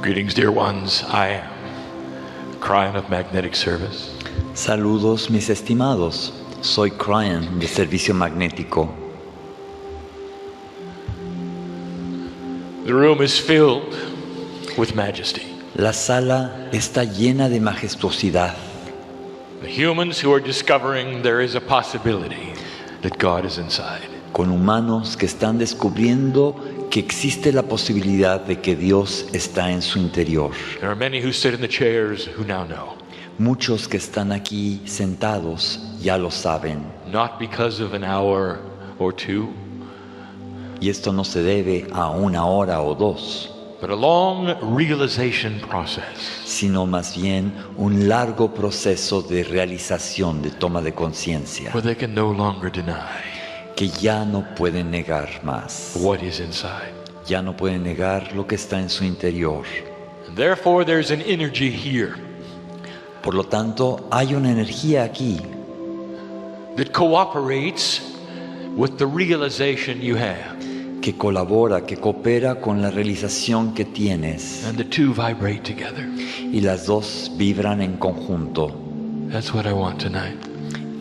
Greetings, dear ones. I am Kryon of Magnetic Service. Saludos, mis estimados. Soy Kryon de Servicio Magnético. The room is filled with majesty. La sala está llena de majestuosidad. The humans who are discovering there is a possibility that God is inside. Con humanos que están descubriendo que existe la posibilidad de que Dios está en su interior. There are many who sit in the chairs who now know. Muchos que están aquí sentados ya lo saben. Not because of an hour or two, Y esto no se debe a una hora o dos, but a long realization process. sino más bien un largo proceso de realización, de toma de conciencia, Where they can no longer deny que ya no pueden negar más. what is inside. Ya no pueden negar lo que está en su interior. And therefore there's an energy here Por lo tanto, hay una energía aquí that cooperates with the realization you have. que colabora, que coopera con la realización que tienes, And the two vibrate together. y las dos vibran en conjunto. That's what I want tonight.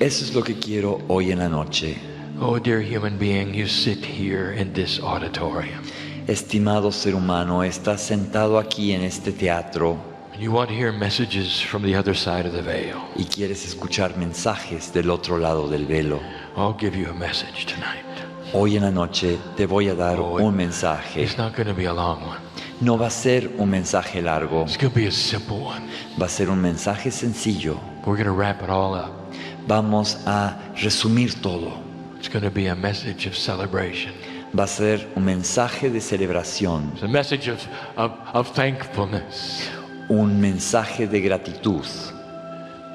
Eso es lo que quiero hoy en la noche. Oh, dear human being, you sit here in this auditorium. Estimado ser humano, estás sentado aquí en este teatro And you want to hear messages from the other side of the veil. y quieres escuchar mensajes del otro lado del velo. I'll give you a message tonight. Hoy en la noche te voy a dar un mensaje. It's not going to be a long one. No va a ser un mensaje largo, It's going to be a simple one. va a ser un mensaje sencillo. We're going to wrap it all up. Vamos a resumir todo. It's going to be a message of celebration. Va a ser un mensaje de celebración, It's a message of thankfulness. un mensaje de gratitud.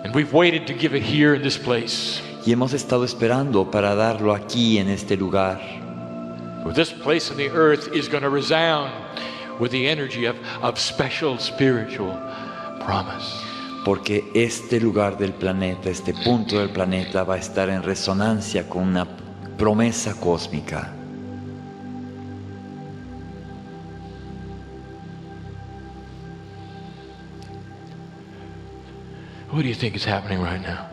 And we've waited to give it here in this place. Y hemos estado esperando para darlo aquí en este lugar. For this place on the earth is going to resound with the energy of special spiritual promise. Porque este lugar del planeta, este punto del planeta va a estar en resonancia con una promesa cósmica. What do you think is happening right now?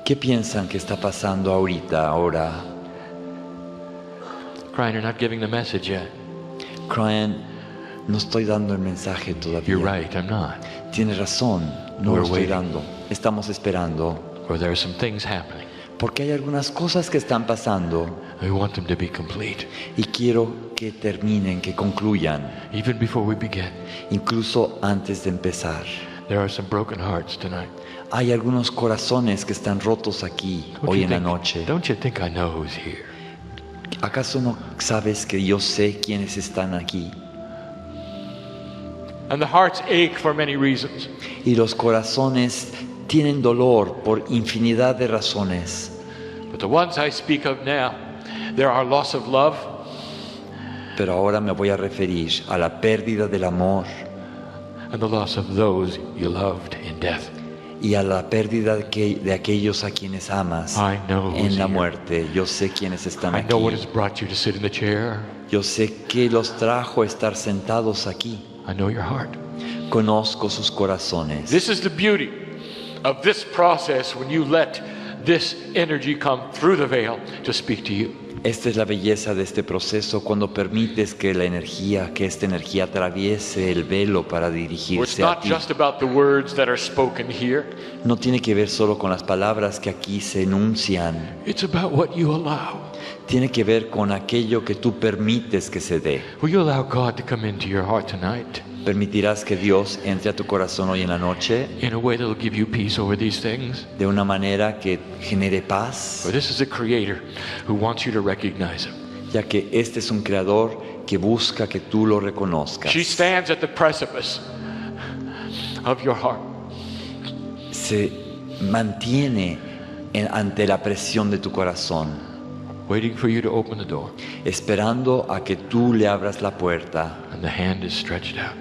¿Qué piensan que está pasando ahora? Kryon, you're not giving the message yet. Kryon, no estoy dando el mensaje You're todavía. right, I'm not. Tienes razón, no We're lo estoy waiting. dando. Estamos esperando. Or there are some things happening. Porque hay algunas cosas que están pasando We want them to be complete. y quiero que terminen, que concluyan, Even before we begin, incluso antes de empezar. there are some broken hearts tonight. Hay algunos corazones que están rotos aquí hoy en la noche. Don't you think I know who's here? ¿Acaso no sabes que yo sé quiénes están aquí? And the hearts ache for many reasons. Y los corazones tienen dolor por infinidad de razones. But the ones I speak of now, there are loss of love, Pero ahora me voy a referir a la pérdida del amor and the loss of those you loved in death. y a la pérdida de aquellos a quienes amas I know who's en la here. muerte. Yo sé quiénes están I know what has aquí. brought you to sit in the chair. Yo sé que los trajo a estar sentados aquí. I know your heart. Conozco sus corazones. This is the beauty of this process when you let this energy come through the veil to speak to you. Esta es la belleza de este proceso cuando permites que esta energía atraviese el velo para Where it's dirigirse a not ti. just about the words that are spoken here, No tiene que ver solo con las palabras que aquí se enuncian. it's about what you allow. Tiene que ver con aquello que tú permites que se dé. Will you allow God to come into your heart tonight ¿Permitirás que Dios entre a tu corazón hoy en la noche in a way that will give you peace over these things? de una manera que genere paz? For this is a creator who wants you to recognize him. Ya que este es un creador que busca que tú lo reconozcas. She stands at the precipice of your heart. Se mantiene ante la presión de tu corazón, Waiting for you to open the door, esperando a que tú le abras la puerta and the hand is stretched out.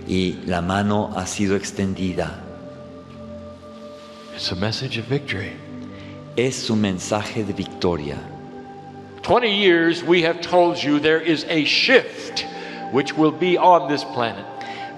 y la mano ha sido extendida. It's a message of victory. Es un mensaje de victoria. 20 years we have told you there is a shift which will be on this planet.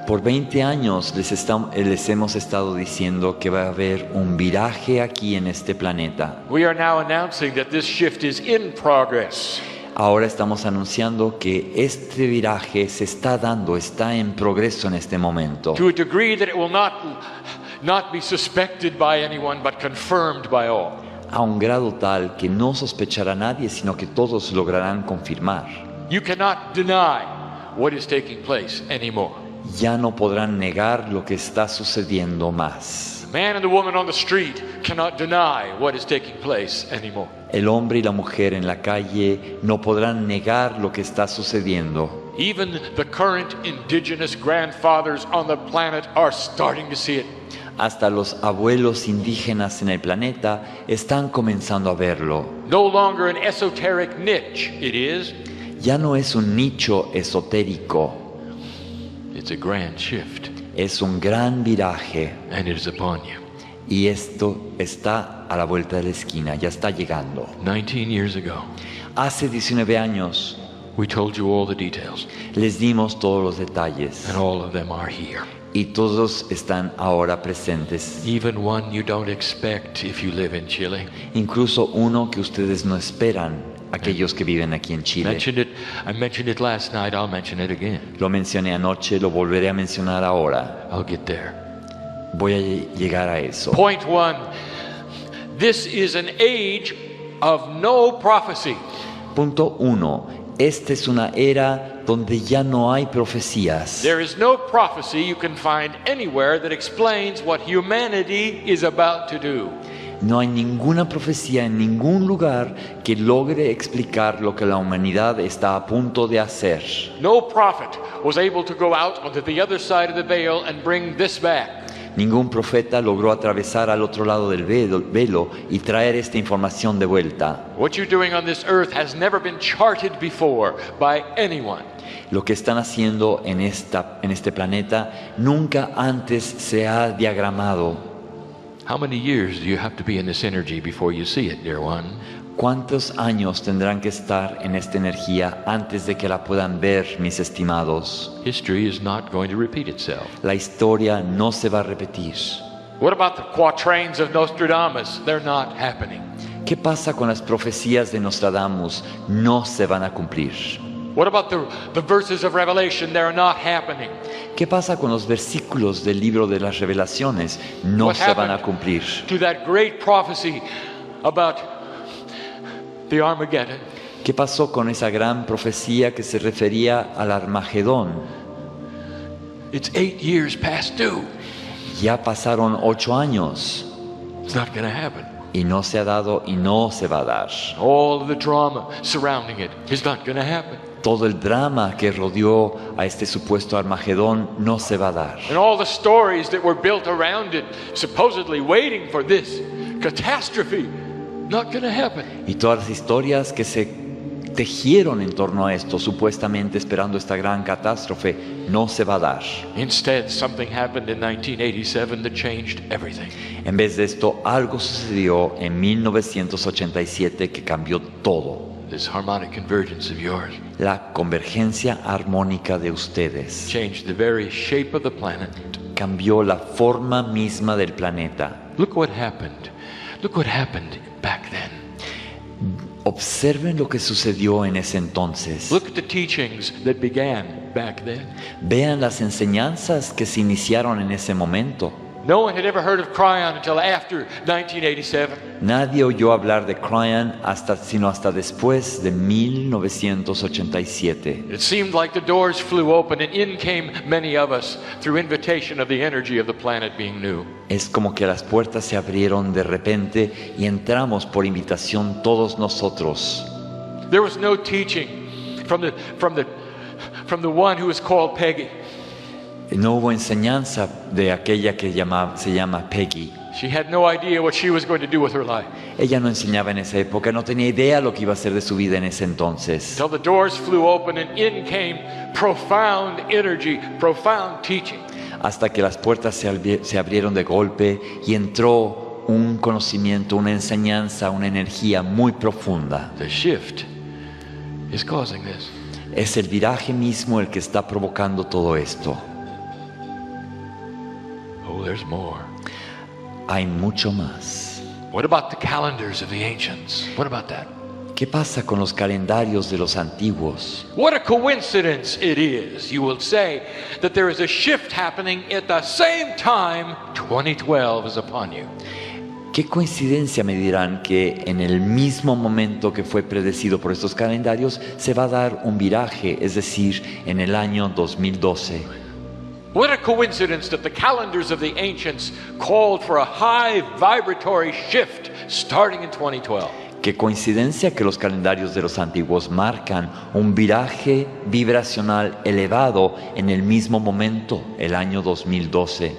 Por 20 años les hemos estado diciendo que va a haber un viraje aquí en este planeta. We are now announcing that this shift is in progress. Ahora estamos anunciando que este viraje se está dando, está en progreso en este momento. To a degree that it will not be suspected by anyone, but confirmed by all. A un grado tal que no sospechará nadie, sino que todos lograrán confirmar. You cannot deny what is taking place anymore. Ya no podrán negar lo que está sucediendo más. The man and the woman on the street cannot deny what is taking place anymore. El hombre y la mujer en la calle no podrán negar lo que está sucediendo. Even the current indigenous grandfathers on the planet are starting to see it. Hasta los abuelos indígenas en el planeta están comenzando a verlo. No longer an esoteric niche, it is. Ya no es un nicho esotérico, It's a grand shift, es un gran viraje. and it is upon you. Y esto está a la vuelta de la esquina, ya está llegando. 19 years ago, Hace 19 años we told you all the details, les dimos todos los detalles and all of them are here. y todos están ahora presentes. Even one you don't expect if you live in Chile. Incluso uno que ustedes no esperan, aquellos que viven aquí en Chile. I mentioned it last night, I'll mention it again. Lo mencioné anoche, lo volveré a mencionar ahora. I'll get there. Voy a llegar a eso. Point one, this is an age of no prophecy. Punto 1. Esta es una era donde ya no hay profecías. There is no prophecy you can find anywhere that explains what humanity is about to do. No hay ninguna profecía en ningún lugar que logre explicar lo que la humanidad está a punto de hacer. No prophet was able to go out onto the other side of the veil and bring this back. Ningún profeta logró atravesar al otro lado del velo y traer esta información de vuelta. What you're doing on this earth has never been charted before by anyone. Lo que están haciendo en este planeta nunca antes se ha diagramado. How many years do you have to be in this energy before you see it, dear one? ¿Cuántos años tendrán que estar en esta energía antes de que la puedan ver, mis estimados? History is not going to repeat itself. La historia no se va a repetir. What about the quatrains of Nostradamus? They're not happening. ¿Qué pasa con las profecías de Nostradamus? No se van a cumplir. What about the verses of Revelation? They're not happening. ¿Qué pasa con los versículos del libro de las Revelaciones? No What se van a happened cumplir. to that great prophecy about the Armageddon? ¿Qué pasó con esa gran profecía que se refería al Armagedón? It's 8 years past due. Ya pasaron 8 años It's not going to happen. y no se ha dado y no se va a dar. All of the drama surrounding it is not going to happen. Todo el drama que rodeó a este supuesto Armagedón no se va a dar. And all the stories that were built around it, supposedly waiting for this catastrophe, not going to happen. Y todas las historias que se tejieron en torno a esto, supuestamente esperando esta gran catástrofe, no se va a dar. Instead, something happened in 1987 that changed everything. En vez de esto, algo sucedió en 1987 que cambió todo. This harmonic convergence of yours La convergencia armónica de ustedes changed the very shape of the planet. cambió la forma misma del planeta. Look what happened. Look what happened back then. Observen lo que sucedió en ese entonces. Look at the teachings that began back then. Vean las enseñanzas que se iniciaron en ese momento. No one had ever heard of Kryon until after 1987. Nadie oyó hablar de Kryon sino hasta después de 1987. It seemed like the doors flew open and in came many of us through invitation of the energy of the planet being new. Es como que las puertas se abrieron de repente y entramos por invitación todos nosotros. There was no teaching from the one who was called Peggy. No hubo enseñanza de aquella que se llama Peggy. She had no idea what she was going to do with her life. Ella no enseñaba en esa época, no tenía idea lo que iba a hacer de su vida en ese entonces. Until the doors flew open and in came profound energy, profound teaching. Hasta que las puertas se abrieron de golpe y entró un conocimiento, una enseñanza, una energía muy profunda. The shift is causing this. Es el viraje mismo el que está provocando todo esto. Oh, there's more. Hay mucho más. What about the calendars of the ancients? What about that? ¿Qué pasa con los calendarios de los antiguos? What a coincidence it is, you will say, that there is a shift happening at the same time 2012 is upon you. Qué coincidencia, me dirán, que en el mismo momento que fue predecido por estos calendarios se va a dar un viraje, es decir, en el año 2012. What a coincidence that the calendars of the ancients called for a high vibratory shift starting in 2012. Qué coincidencia que los calendarios de los antiguos marcan un viraje vibracional elevado en el mismo momento, el año 2012.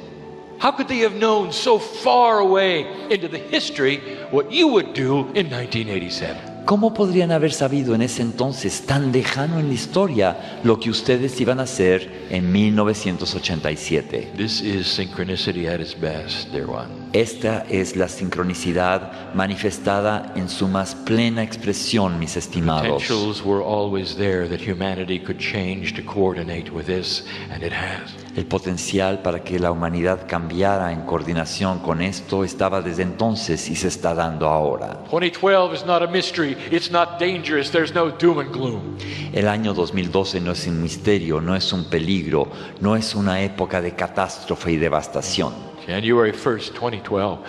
How could they have known so far away into the history what you would do in 1987? ¿Cómo podrían haber sabido en ese entonces, tan lejano en la historia, lo que ustedes iban a hacer en 1987? This is synchronicity at its best, dear one. Esta es la sincronicidad manifestada en su más plena expresión, mis estimados. Potentials were always there that humanity could change to coordinate with this, and it has. El potencial para que la humanidad cambiara en coordinación con esto estaba desde entonces y se está dando ahora. 2012 is not a mystery, it's not dangerous, there's no doom and gloom. El año 2012 no es un misterio, no es un peligro, no es una época de catástrofe y devastación. January 1st, 2012,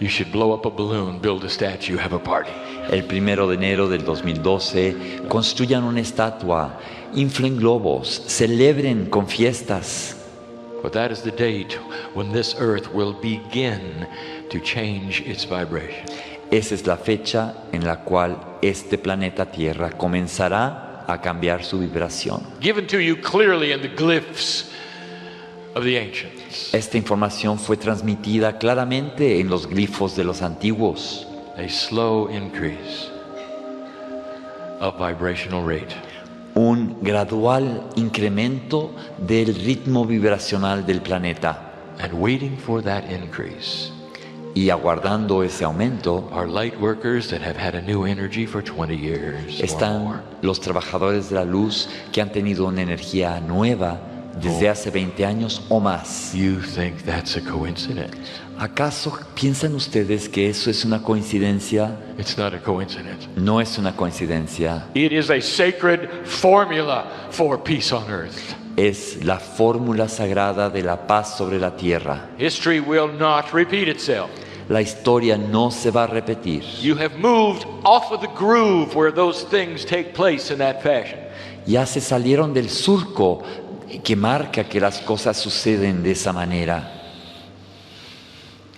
you should blow up a balloon, build a statue, have a party. El 1 de enero del 2012, construyan una estatua, inflen globos, celebren con fiestas. But that is the date when this earth will begin to change its vibration. Esa es la fecha en la cual este planeta Tierra comenzará a cambiar su vibración. Given to you clearly in the glyphs of the ancients. Esta información fue transmitida claramente en los glifos de los antiguos. A slow increase of vibrational rate. Un gradual incremento del ritmo vibracional del planeta. And waiting for that increase. Y aguardando ese aumento, Are light workers that have had a new energy for 20 years or more. están los trabajadores de la luz que han tenido una energía nueva desde hace 20 años o más. You think that's a coincidence? ¿Acaso piensan ustedes que eso es una coincidencia? It's not a coincidence. No es una coincidencia. It is a sacred formula for peace on earth. Es la fórmula sagrada de la paz sobre la tierra. History will not repeat itself. La historia no se va a repetir. You have moved off of the groove where those things take place in that fashion. Ya se salieron del surco que marca que las cosas suceden de esa manera.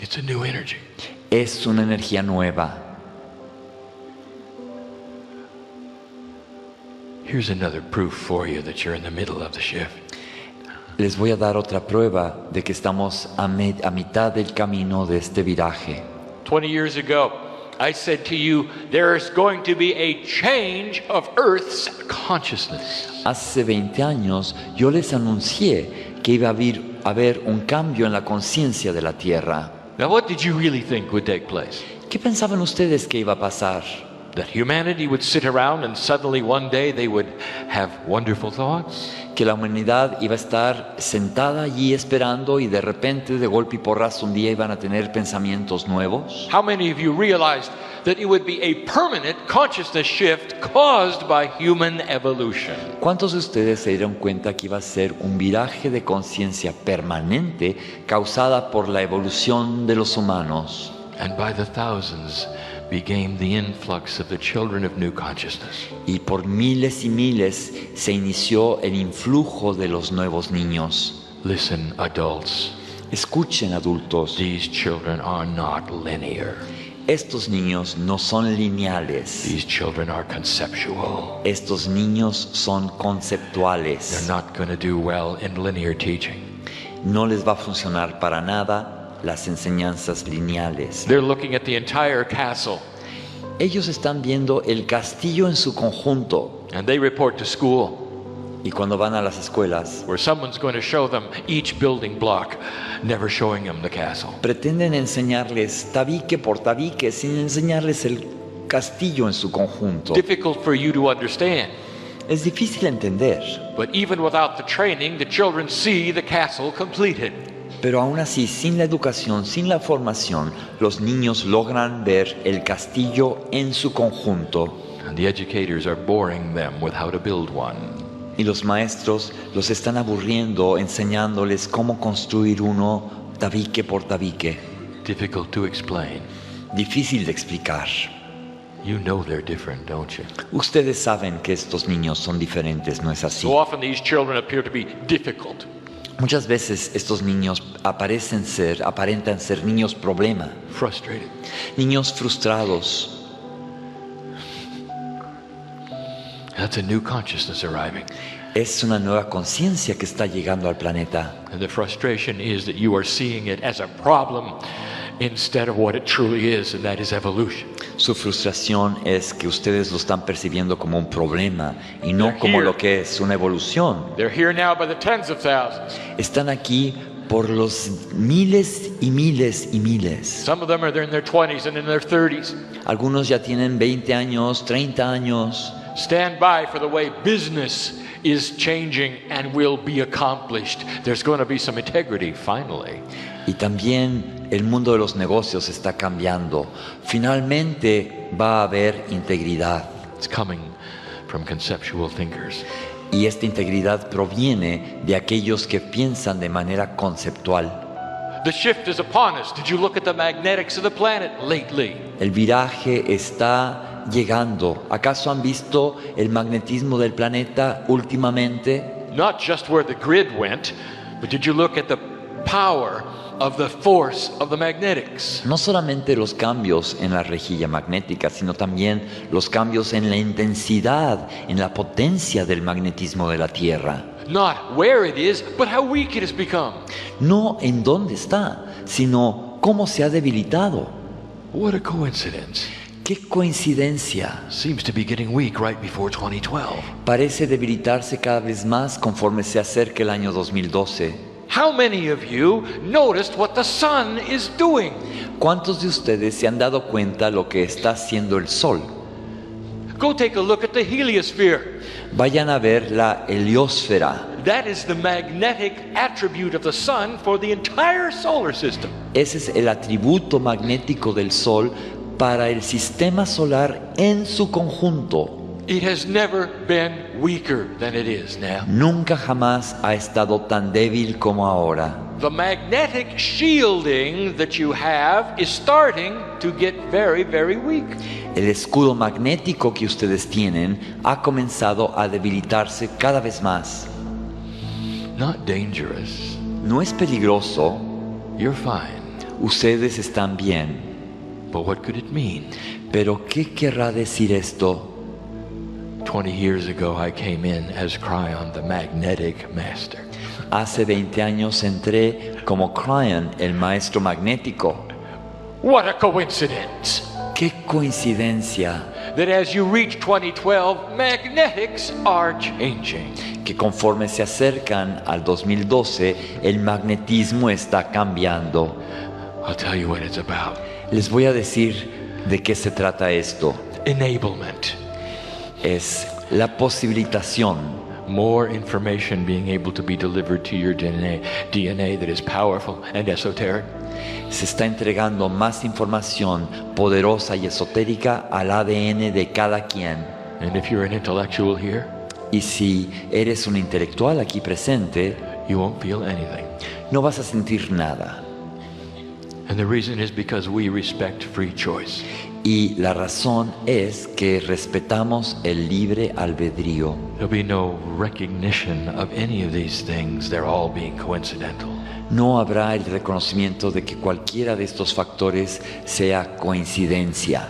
It's a new energy. Es una energía nueva. Here's another proof for you that you're in the middle of the shift. Les voy a dar otra prueba de que estamos a mitad del camino de este viraje. 20 years ago, I said to you, there's going to be a change of Earth's consciousness. Hace 20 años yo les anuncié que iba a haber un cambio en la conciencia de la Tierra. Now, what did you really think would take place? ¿Qué pensaban ustedes que iba a pasar? That humanity would sit around and suddenly one day they would have wonderful thoughts? Que la humanidad iba a estar sentada allí esperando y de repente, de golpe y porrazo, un día iban a tener pensamientos nuevos. How many of you realized that it would be a permanent consciousness shift caused by human evolution? ¿Cuántos de ustedes se dieron cuenta que iba a ser un viraje de conciencia permanente causada por la evolución de los humanos? And by the thousands began the influx of the children of new consciousness. Y por miles y miles se inició el influjo de los nuevos niños. Listen, adults, Escuchen, adultos, these children are not linear. estos niños no son lineales. These children are conceptual. Estos niños son They're conceptuales. not going to do well in linear teaching. No les va a funcionar para nada las enseñanzas lineales. They're looking at the entire castle, Ellos están viendo el castillo en su conjunto. and they report to school Y cuando van a las escuelas, where someone's going to show them each building block, never showing them the castle. pretenden enseñarles tabique por tabique sin enseñarles el castillo en su conjunto. Difficult for you to understand, Es difícil entender, but even without the training, the children see the castle completed. Pero aún así, sin la educación, sin la formación, los niños logran ver el castillo en su conjunto. And the educators are boring them with how to build one. Y los maestros los están aburriendo, enseñándoles cómo construir uno tabique por tabique. Difficult to explain. Difícil de explicar. You know they're different, don't you? Ustedes saben que estos niños son diferentes, ¿no es así? So often these children appear to be difficult. Muchas veces estos niños aparentan ser niños problema, Frustrated. niños frustrados. That's a new consciousness arriving. Es una nueva conciencia que está llegando al planeta. And the frustration is that you are seeing it as a problem instead of what it truly is, and that is evolution. Su frustración es que ustedes lo están percibiendo como un problema y no They're como here. lo que es una evolución. They're here now by the tens of thousands. Están aquí por los miles y miles y miles. Some of them are in their 20s and in their 30s. Algunos ya tienen 20 años, 30 años. Stand by for the way business is changing and will be accomplished. There's going to be some integrity finally. Y también el mundo de los negocios está cambiando. Finalmente va a haber integridad. It's coming from conceptual thinkers. Y esta integridad proviene de aquellos que piensan de manera conceptual. The shift is upon us. Did you look at the magnetics of the planet lately? El viraje está llegando. ¿Acaso han visto el magnetismo del planeta últimamente? Not just where the grid went, but did you look at the power of the force of the magnetics? No solamente los cambios en la rejilla magnética, sino también los cambios en la intensidad, en la potencia del magnetismo de la Tierra. Not where it is, but how weak it has become. No en dónde está, sino cómo se ha debilitado. What a coincidence. ¡Qué coincidencia! Seems to be getting weak right before 2012. Parece debilitarse cada vez más conforme se acerca el año 2012. How many of you noticed what the sun is doing? ¿Cuántos de ustedes se han dado cuenta lo que está haciendo el Sol? Go take a look at the heliosphere. Vayan a ver la heliosfera. That is the magnetic attribute of the sun for the entire solar system. Ese es el atributo magnético del Sol para el sistema solar en su conjunto. It has never been weaker than it is now. Nunca jamás ha estado tan débil como ahora. The magnetic shielding that you have is starting to get very, very weak. El escudo magnético que ustedes tienen ha comenzado a debilitarse cada vez más. Not dangerous. No es peligroso. You're fine. Ustedes están bien. But what could it mean? Pero ¿qué querrá decir esto? 20 years ago, I came in as Kryon, the magnetic master. Hace 20 años entré como Kryon, el maestro magnético. What a coincidence! ¡Qué coincidencia! That as you reach 2012, magnetics are changing. Que conforme se acercan al 2012, el magnetismo está cambiando. I'll tell you what it's about. Les voy a decir de qué se trata esto. Enablement. Es la posibilitación. More information being able to be delivered to your DNA that is powerful and esoteric. Se está entregando más información poderosa y esotérica al ADN de cada quien. And if you're an intellectual here, Y si eres un intelectual aquí presente, you won't feel anything. no vas a sentir nada. And the reason is because we respect free choice. Y la razón es que respetamos el libre albedrío. There'll be no recognition of any of these things. They're all being coincidental. No habrá el reconocimiento de que cualquiera de estos factores sea coincidencia.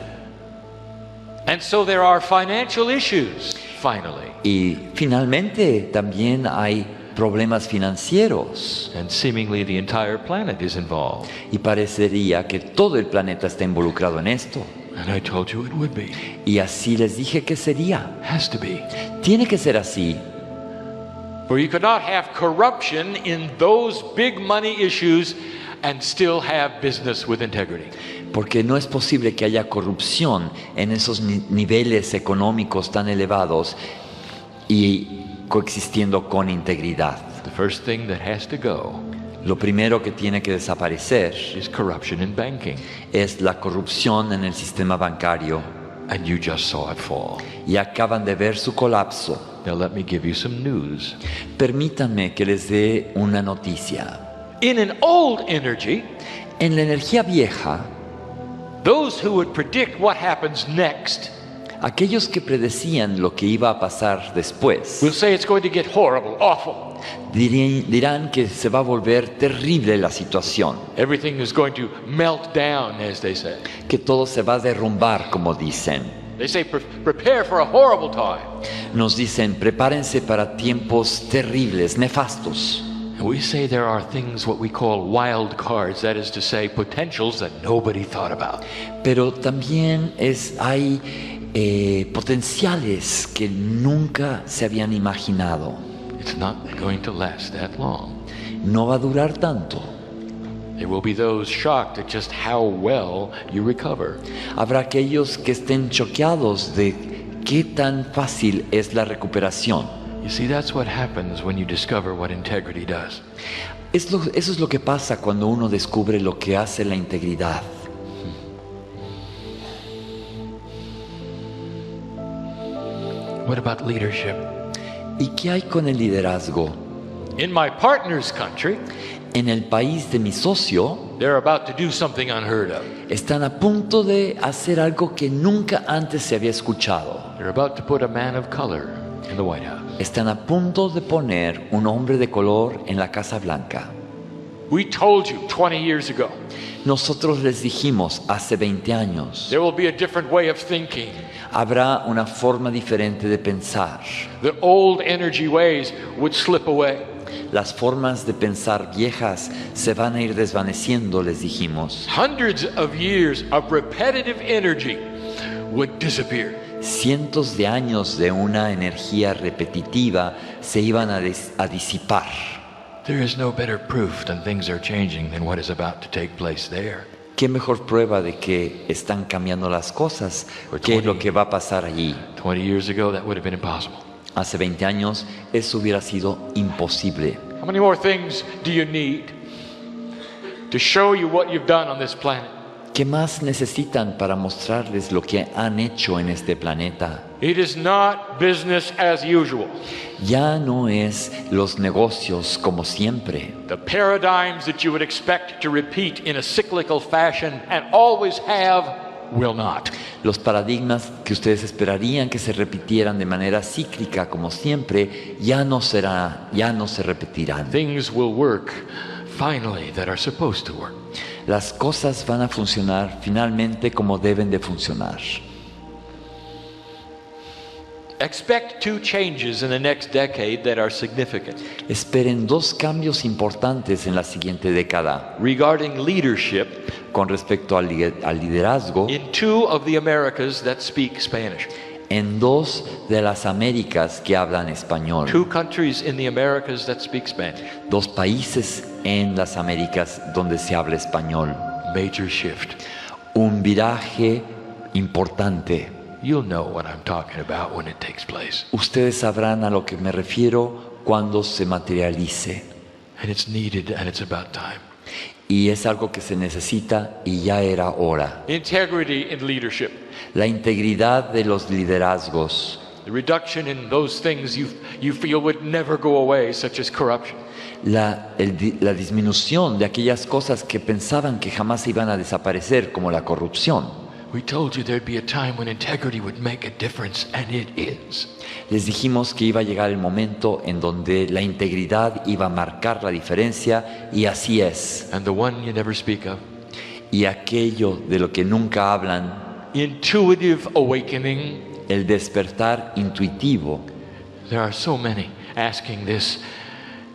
And so there are financial issues, finally. Y finalmente también hay problemas financieros. And seemingly the entire planet is involved. Y parecería que todo el planeta está involucrado en esto. And I told you it would be. Y así les dije que sería. Has to be. Tiene que ser así. For you cannot have corruption in those big money issues and still have business with integrity. Porque no es posible que haya corrupción en esos niveles económicos tan elevados y coexistiendo con integridad. The first thing that has to go Lo primero que tiene que desaparecer is corruption in banking. es la corrupción en el sistema bancario. And you just saw it fall. Y acaban de ver su colapso. Now let me give you some news. Permítanme que les dé una noticia. In an old energy, En la energía vieja, those who would predict what happens next aquellos que predecían lo que iba a pasar después will say it's going to get horrible, awful. dirán que se va a volver terrible la situación, Everything is going to melt down, as they say. que todo se va a derrumbar, como dicen. They say prepare for a horrible time. Nos dicen, prepárense para tiempos terribles, nefastos. And we say there are things what we call wild cards, that is to say, potentials that nobody thought about. Pero también hay potenciales que nunca se habían imaginado. It's not going to last that long. No va a durar tanto. There will be those shocked at just how well you recover. Habrá aquellos que estén choqueados de qué tan fácil es la recuperación. You see, that's what happens when you discover what integrity does. Eso es lo que pasa cuando uno descubre lo que hace la integridad. What about leadership? ¿Y qué hay con el liderazgo? In my partner's country, En el país de mi socio, they're about to do something unheard of. están a punto de hacer algo que nunca antes se había escuchado. They're about to put a man of color in the White House. Están a punto de poner un hombre de color en la Casa Blanca. We told you 20 years ago, Nosotros les dijimos hace 20 años, there will be a different way of thinking. habrá una forma diferente de pensar. The old energy ways would slip away. Las formas de pensar viejas se van a ir desvaneciendo, les dijimos. Hundreds of years of repetitive energy would disappear. Cientos de años de una energía repetitiva se iban a disipar. There is no better proof that things are changing than what is about to take place there. ¿Qué mejor prueba de que están cambiando las cosas que lo que va a pasar allí? 20 years ago, that would have been impossible. Hace 20 años eso hubiera sido imposible. How many more things do you need to show you what you've done on this planet? ¿Qué más necesitan para mostrarles lo que han hecho en este planeta? It is not business as usual. Ya no es los negocios como siempre. The paradigms that you would expect to repeat in a cyclical fashion and always have will not. Los paradigmas que ustedes esperarían que se repitieran de manera cíclica como siempre, ya no se repetirán. Things will work finally that are supposed to work. Las cosas van a funcionar finalmente como deben de funcionar. Expect two changes in the next decade that are significant. Esperen dos cambios importantes en la siguiente década Regarding leadership con respecto al liderazgo in two of the Americas that speak Spanish. en dos de las Américas que hablan español. Two countries in the Americas that speak Spanish. Dos países en las Américas donde se habla español. Major shift. Un viraje importante. You'll know what I'm talking about when it takes place. Ustedes sabrán a lo que me refiero cuando se materialice. And it's needed and it's about time. Y es algo que se necesita y ya era hora. Integrity in leadership. La integridad de los liderazgos. The reduction in those things you feel would never go away, such as corruption. La disminución de aquellas cosas que pensaban que jamás iban a desaparecer, como la corrupción. We told you there'd be a time when integrity would make a difference, and it is. Les dijimos que iba a llegar el momento en donde la integridad iba a marcar la diferencia, y así es. And the one you never speak of, Y aquello de lo que nunca hablan, intuitive awakening. el despertar intuitivo. There are so many asking this.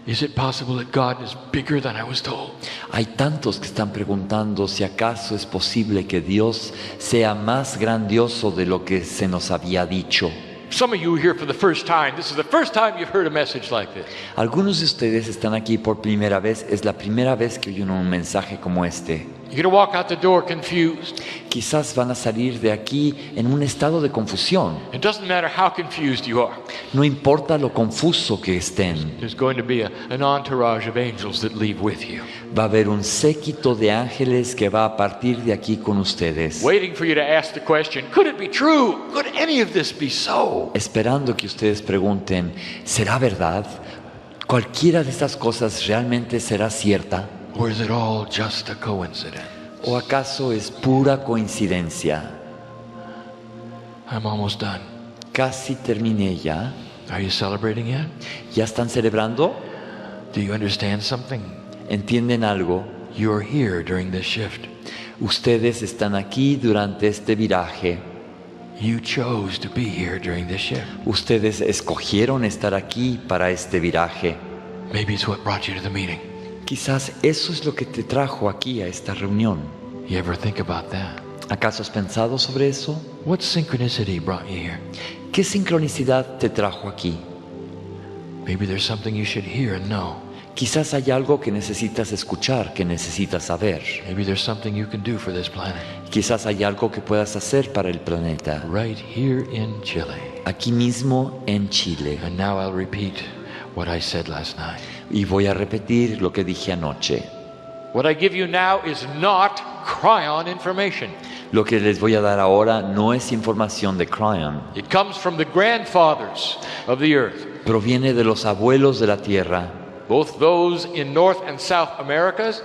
Is it possible that God is bigger than I was told? Hay tantos que están preguntando si acaso es posible que Dios sea más grandioso de lo que se nos había dicho. Some of you here for the first time. This is the first time you've heard a message like this. Algunos de ustedes están aquí por primera vez. Es la primera vez que oyen un mensaje como este. You're going to walk out the door confused. Quizás van a salir de aquí en un estado de confusión. It doesn't matter how confused you are. No importa lo confuso que estén. There's going to be an entourage of angels that leave with you, Va a haber un séquito de ángeles que va a partir de aquí con ustedes, waiting for you to ask the question, could it be true? Could any of this be so? esperando que ustedes pregunten, ¿será verdad? ¿Cualquiera de estas cosas realmente será cierta? Or is it all just a coincidence? ¿O acaso es pura coincidencia? I'm almost done. Casi terminé ya. Are you celebrating yet? ¿Ya están celebrando? Do you understand something? ¿Entienden algo? You're here during this shift. Ustedes están aquí durante este viraje. You chose to be here during this shift. Ustedes escogieron estar aquí para este viraje. Maybe it's what brought you to the meeting. Quizás eso es lo que te trajo aquí a esta reunión. You ever think about that? ¿Acaso has pensado sobre eso? What synchronicity brought you here? ¿Qué sincronicidad te trajo aquí? Maybe there's something you should hear and know. Quizás hay algo que necesitas escuchar, que necesitas saber. Maybe there's something you can do for this planet. Quizás hay algo que puedas hacer para el planeta. Right here in Chile. Aquí mismo en Chile. And now I'll repeat what I said last night. Y voy a repetir lo que dije anoche. What I give you now is not Kryon information. Lo que les voy a dar ahora no es información de Kryon. It comes from the grandfathers of the earth. Proviene de los abuelos de la tierra, Both those in North and South Americas,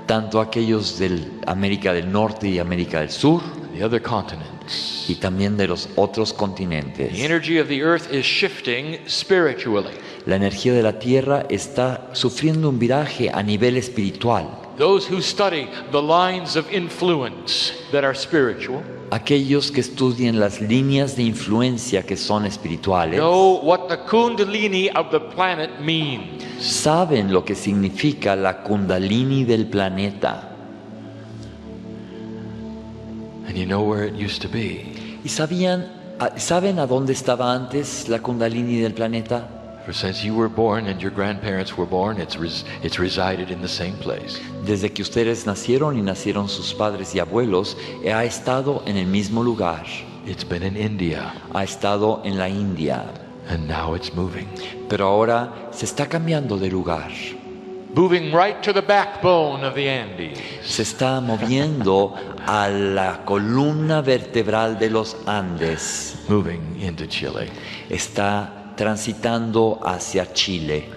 tanto aquellos de América del Norte y América del Sur, and the other continents. y también de los otros The continentes. energy of the earth is shifting spiritually. La energía de la tierra está sufriendo un viraje a nivel espiritual. Those who study the lines of influence that are spiritual Aquellos que estudien las líneas de influencia que son espirituales know what the kundalini of the planet means. saben lo que significa la kundalini del planeta. And you know where it used to be. ¿Y saben a dónde estaba antes la kundalini del planeta? For since you were born and your grandparents were born, it's resided in the same place. Desde que ustedes nacieron y nacieron sus padres y abuelos, ha estado en el mismo lugar. It's been in India, Ha estado en la India, and now it's moving. pero ahora se está cambiando de lugar. Moving right to the backbone of the Andes. Se está moviendo a la columna vertebral de los Andes. Moving into Chile. Está transitando hacia Chile.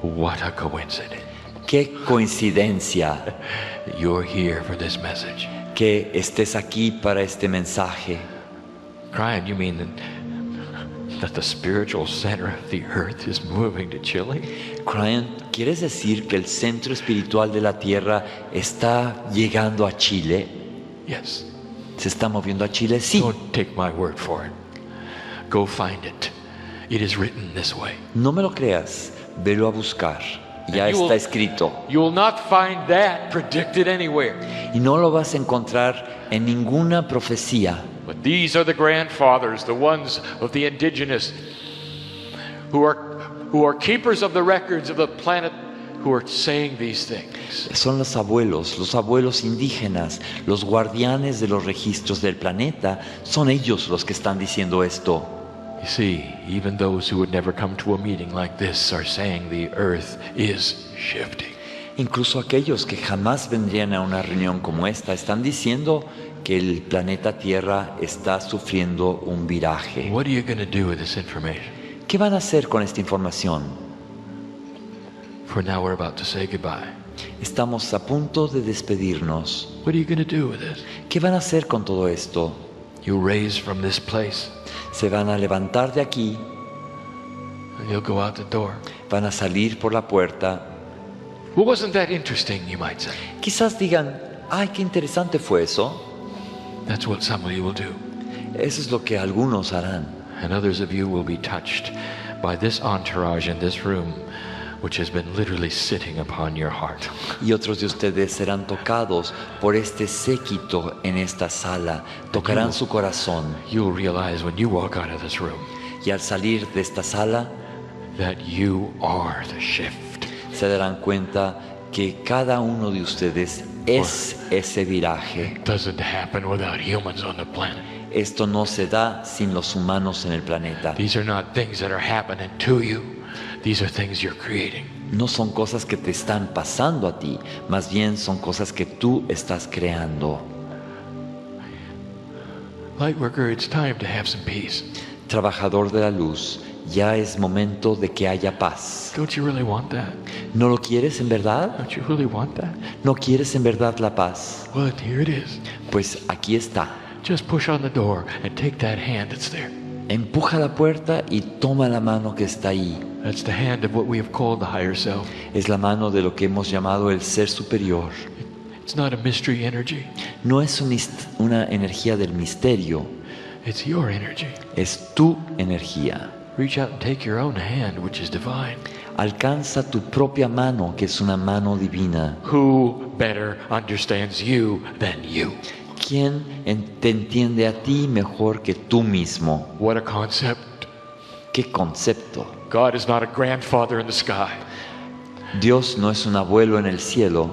What a coincidence. Qué coincidencia You're here for this message. que estés aquí para este mensaje. Kryon, you mean that the spiritual center of the earth is moving to Chile? Kryon, ¿quieres decir que el centro espiritual de la Tierra está llegando a Chile? Yes. ¿Se está moviendo a Chile? Sí. Don't take my word for it. Go find it. It is written this way. No me lo creas, velo a buscar. Ya está escrito. You will not find that predicted anywhere. Y no lo vas a encontrar en ninguna profecía. But these are the grandfathers, the ones of the indigenous, who are keepers of the records of the planet, who are saying these things. Son los abuelos indígenas, los guardianes de los registros del planeta. Son ellos los que están diciendo esto. You see, even those who would never come to a meeting like this are saying the earth is shifting. Incluso aquellos que jamás vendrían a una reunión como esta están diciendo que el planeta Tierra está sufriendo un viraje. What are you going to do with this information? ¿Qué van a hacer con esta información? For now we're about to say goodbye. Estamos a punto de despedirnos. What are you going to do with this? ¿Qué van a hacer con todo esto? You'll raise from this place Se van a levantar de aquí, and you'll go out the door. van a salir por la puerta. Well, wasn't that interesting, you might say? Quizás digan, ay, qué interesante fue eso. That's what some of you will do. Eso es lo que algunos harán. And others of you will be touched by this entourage in this room, which has been literally sitting upon your heart. Y otros de ustedes serán tocados por este séquito en esta sala. Tocarán su corazón. You'll realize when you walk out of this room Y al salir de esta sala, that you are the shift. se darán cuenta que cada uno de ustedes es ese viraje. It doesn't happen without humans on the planet. Esto no se da sin los humanos en el planeta. These are not things that are happening to you. These are things you're creating. No son cosas que te están pasando a ti, más bien son cosas que tú estás creando. Lightworker, it's time to have some peace. Trabajador de la luz, ya es momento de que haya paz. Don't you really want that? ¿No lo quieres en verdad? Don't you really want that? ¿No quieres en verdad la paz? Well, here it is. Pues aquí está. Just push on the door and take that hand that's there. Empuja la puerta y toma la mano que está ahí. That's the hand of what we have called the higher self. Es la mano de lo que hemos llamado el ser superior. It's not a mystery energy. No es una energía del misterio, It's your energy. es tu energía. Reach out and take your own hand, which is divine. Alcanza tu propia mano, que es una mano divina. Who better understands you than you? ¿Quién te entiende a ti mejor que tú mismo? What a concept. ¿Qué concepto? God is not a grandfather in the sky. Dios no es un abuelo en el cielo.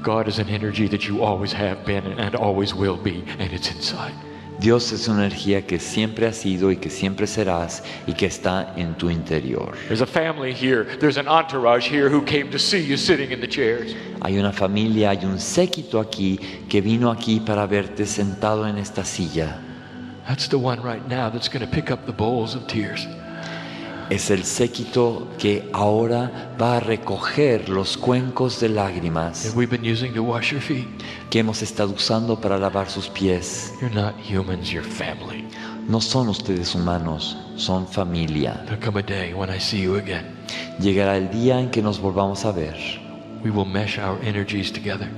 God is an energy that you always have been and always will be, and it's inside. Dios es una energía que siempre has sido y que siempre serás y que está en tu interior. There's a family here. There's an entourage here who came to see you sitting in the chairs. Hay una familia, hay un séquito aquí que vino aquí para verte sentado en esta silla. That's the one right now that's going to pick up the bowls of tears. Es el séquito que ahora va a recoger los cuencos de lágrimas That we've been using to wash your feet. que hemos estado usando para lavar sus pies. You're not humans, you're family. No son ustedes humanos, son familia. There'll come a day when I see you again. Llegará el día en que nos volvamos a ver. We will mesh our energies together,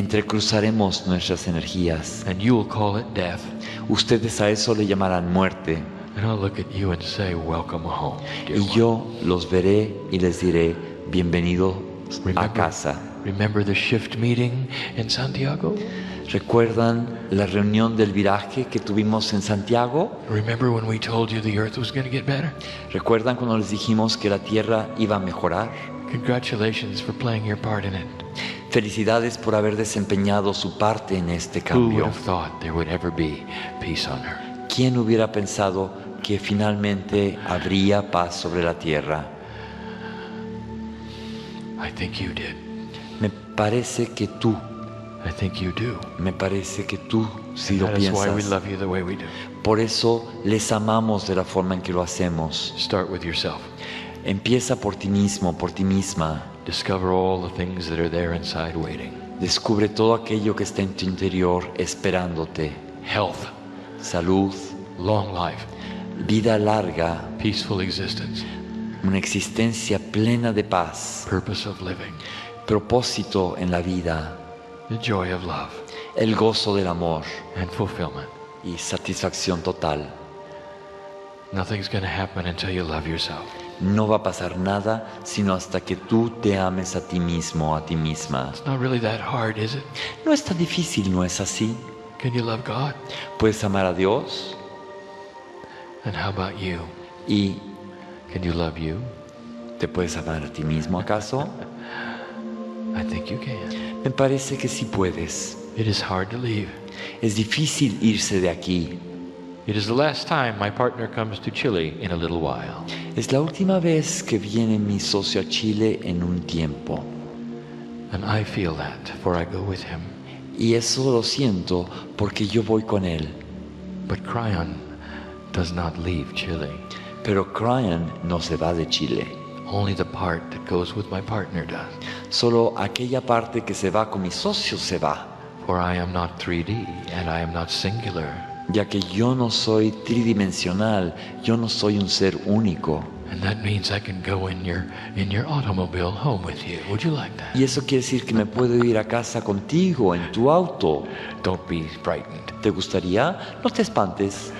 Entrecruzaremos nuestras energías. and you will call it death. Ustedes a eso le llamarán muerte. And I'll look at you and say, welcome home, dear Y one. yo los veré y les diré, bienvenido a casa. Remember the shift meeting in Santiago? ¿Recuerdan la reunión del viraje que tuvimos en Santiago? Remember when we told you the earth was going to get better? ¿Recuerdan cuando les dijimos que la tierra iba a mejorar? Congratulations for playing your part in it. Felicidades por haber desempeñado su parte en este Who would cambio. have thought there would ever be peace on earth? ¿Quién hubiera pensado que finalmente habría paz sobre la tierra? I think you did. Me parece que tú, I think you do. me parece que tú sí lo That is why we piensas. love you the way we do. Por eso les amamos de la forma en que lo hacemos. Start with yourself. Empieza por ti mismo, por ti misma. Discover all the things that are there inside waiting. Descubre todo aquello que está en tu interior esperándote. Health, Salud, long life, vida larga, peaceful existence, una existencia plena de paz, purpose of living, propósito en la vida, the joy of love, el gozo del amor and fulfillment. y satisfacción total. Nothing's going to happen until you love yourself. No va a pasar nada sino hasta que tú te ames a ti mismo, a ti misma. It's not really that hard, is it? No es tan difícil, ¿no es así? Can you love God? Puedes amar a Dios And how about you? y Can you love you? ¿te puedes amar a ti mismo acaso? I think you can. Me parece que sí puedes. It is hard to leave. Es difícil irse de aquí. It is the last time my partner comes to Chile in a little while. Es la última vez que viene mi socio a Chile en un tiempo. And I feel that, for I go with him. Y eso lo siento porque yo voy con él. But Kryon does not leave Chile. Pero Kryon no se va de Chile. Only the part that goes with my partner does. Solo aquella parte que se va con mi socio se va. For I am not 3D and I am not singular. Ya que yo no soy tridimensional, yo no soy un ser único. And that means I can go in your automobile home with you. Would you like that? Y eso quiere decir que me puedo ir a casa contigo, en tu auto. Don't be frightened. ¿Te gustaría? No te espantes.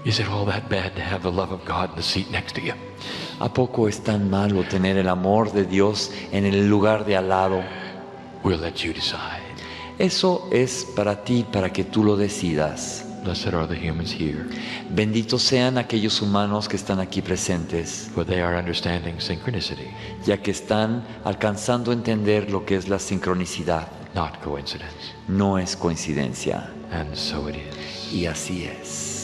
Is it all that bad to have the love of God in the seat next to you? ¿A poco es tan malo tener el amor de Dios en el lugar de al lado? We'll let you decide. Eso es para ti, para que tú lo decidas. Blessed are the humans here, Benditos sean aquellos humanos que están aquí presentes, for they are understanding synchronicity, ya que están alcanzando a entender lo que es la sincronicidad. not coincidence. No es coincidencia. And so it is. Y así es.